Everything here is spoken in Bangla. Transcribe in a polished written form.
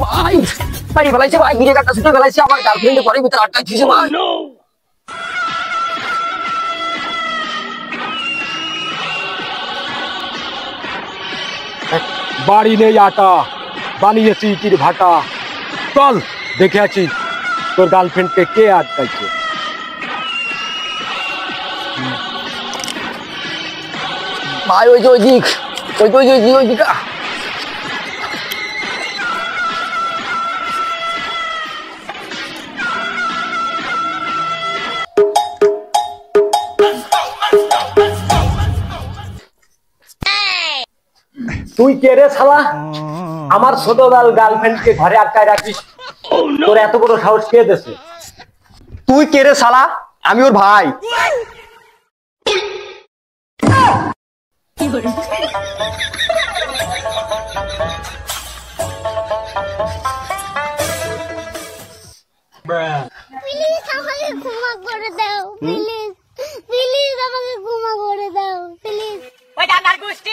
ভাই পানি ফেলাইছে ভাই, গিরে কাটা ছুটে ফেলাইছে, আমার গার্লফ্রেন্ডের ঘরের ভিতরে আটকাই দিয়েছে ভাই। বাড়ি নেই আটা, বানিয়েছি ইটির ভাটা। চল দেখে আছি তোর গার্লফ্রেন্ডকে কে আটকাইছে। ভাই ওই যে ওই দিক, ওই দিক। তুই কে রে শালা? আমার ছোট গার্লফ্রেন্ডকে ঘরে আটকায় রাখিস? তোর এত বড় সাহস কে দেছে? তুই কে রে শালা? আমি ওর ভাই। প্লিজ আমাকে ক্ষমা করে দাও, প্লিজ প্লিজ আমাকে ক্ষমা করে দাও, প্লিজ। ওই ডাকার গোষ্ঠী